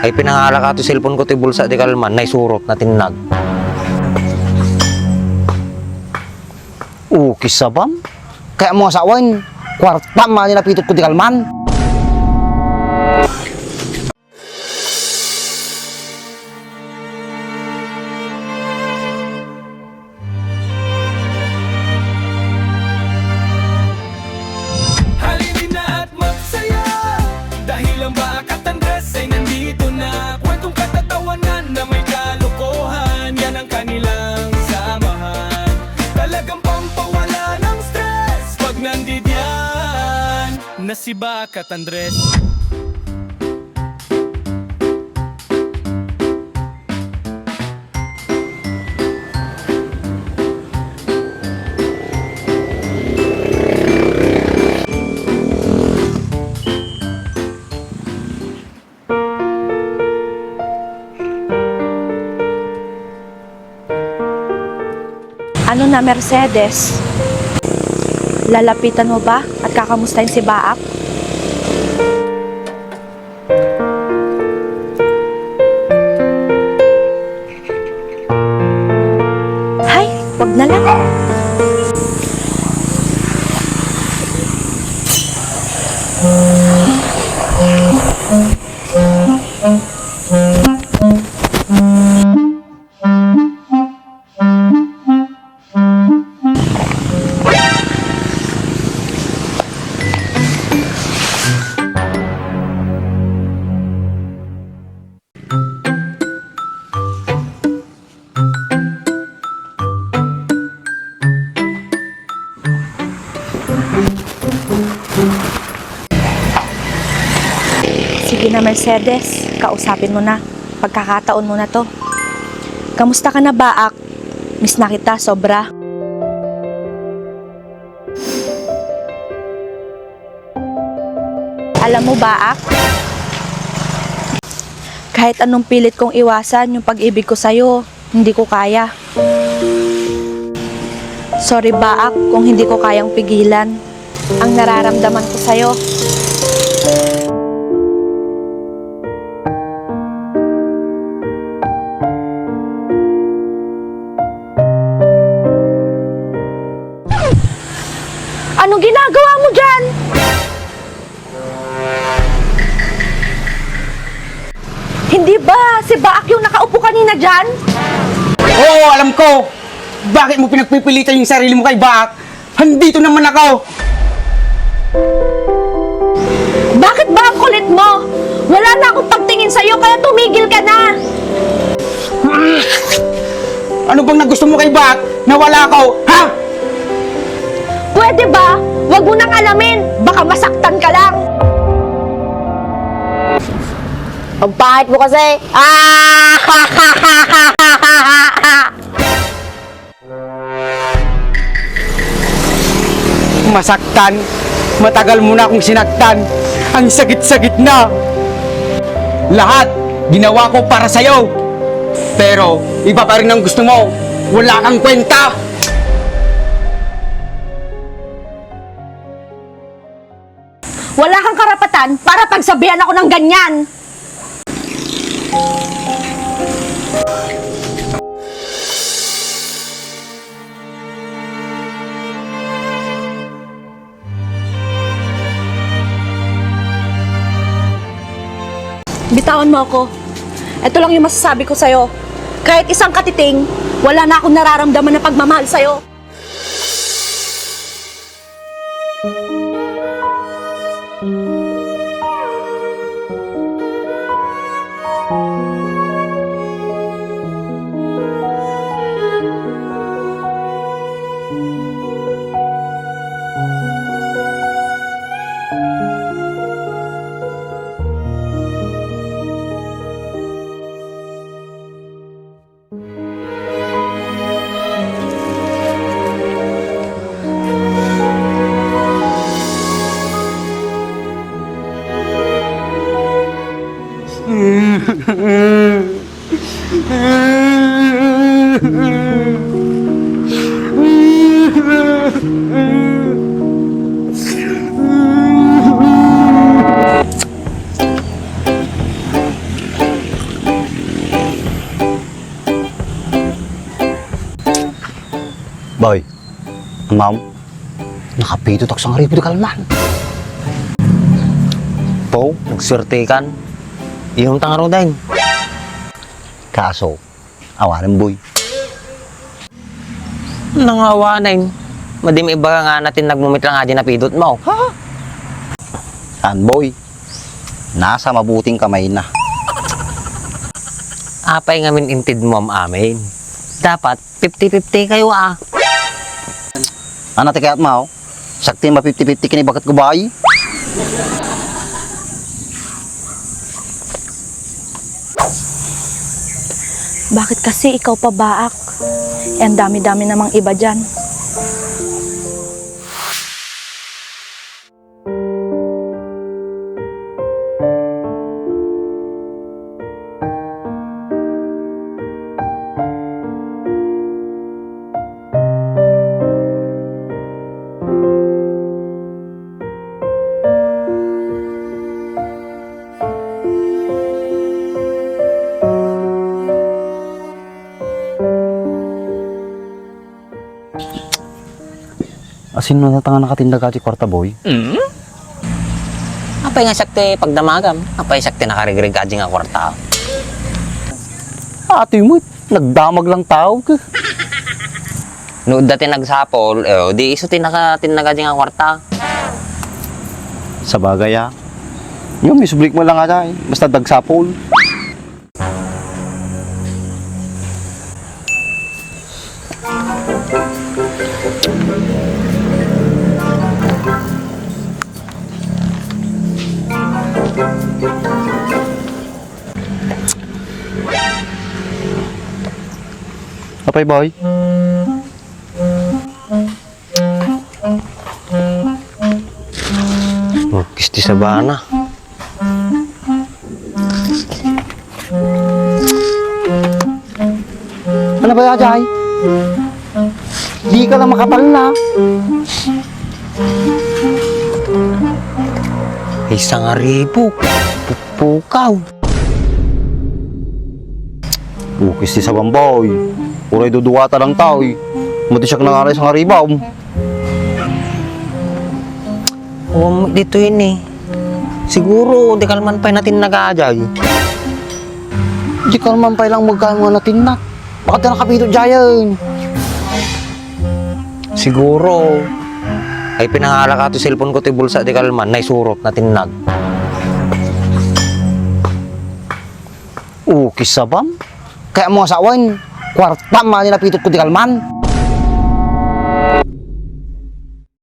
Ay pinangala ka to cellphone ko ti bulsa di kalman, naisurot na tinag. Kisabam? Kaya mo asawan, kwarta man yung napitot ko di kalman. Halinin na at magsaya dahil ang Baak at Andres ay nandito na. Kwentong katatawanan na may kalokohan, yan ang kanilang samahan. Talagang pampawala ng stress pag nandiyan na si Baak at Andres. Ano na, Mercedes? Lalapitan mo ba at kakamustahin si Baak? Hay, wag na lang. Sige na, Mercedes. Kausapin mo na. Pagkakataon mo na to. Kamusta ka na, Baak? Miss na kita, sobra. Alam mo, Baak? Kahit anong pilit kong iwasan yung pag-ibig ko sa'yo, hindi ko kaya. Sorry, Baak, kung hindi ko kayang pigilan ang nararamdaman ko sa'yo. Anong ginagawa mo dyan? Hindi ba si Baak yung nakaupo kanina dyan? Oo, alam ko. Bakit mo pinagpipilitan yung sarili mo kay Baak? Handito naman ako. Bakit ba ang kulit mo? Wala na akong pagtingin sa'yo kaya tumigil ka na. Ano bang nagusto mo kay Baak? Nawala ako, ha? Pwede ba? Huwag mo nang alamin. Baka masaktan ka lang. Ang pangit mo kasi. Masaktan. Matagal mo na akong sinaktan. Ang sakit-sakit na. Lahat, ginawa ko para sa'yo. Pero, iba pa rin ang gusto mo. Wala kang kwenta. Wala kang karapatan para pagsabihan ako ng ganyan. Bitawan mo ako. Ito lang yung masasabi ko sa'yo. Kahit isang katiting, wala na akong nararamdaman na pagmamahal sa'yo. Boy, ma'am, nakapito tak sa ngaripo di kalman. Po, nagswerte kan. Iyong tangaro din. Kaso, awanan boy. Nangawanin. Madim iba nga natin nagmumit lang nga din na pidot mo. Saan boy? Nasa mabuting kamay na. Apay nga min intid mo am amin. Dapat 50-50 kayo ah. Ano tikayat mo? Sakti ma 50-50 kini bakat ko bay? Bakit kasi ikaw pa baak? Eh, ang dami-dami namang iba dyan. Asin na natanga nakatinda ka di kwarta boy? Apay nga sakti pagdamagam. Apay sakti nakarigirig ka nga kwarta. Ate mo, nagdamag lang tao ka. Nood dati nagsapol, di iso tinaka nga kwarta. Sa bagay ah. Yung may sublik mo lang ata eh. Basta dagsapol. Apay boy? Oh, kisti sa bana. Ano ba yan, Jai? Di ka lang makapal na. Isang aribo. Pukaw. Ukis di sa bamboy. Uray duduwata lang tao eh. Mati siya nangaray sa ngaribaw. Dito yun eh. Siguro, di kalman pa natin nag-aajay. Di ka naman pa lang magkaan mga natin na. Bakit ka nakapito dyan? Siguro, ay pinangala ka to cellphone ko to bulsa di kalman, naisurot natin nag. Ukis sa bam? Kaya mga sawan, kwarta man nilapitot ko di kalman.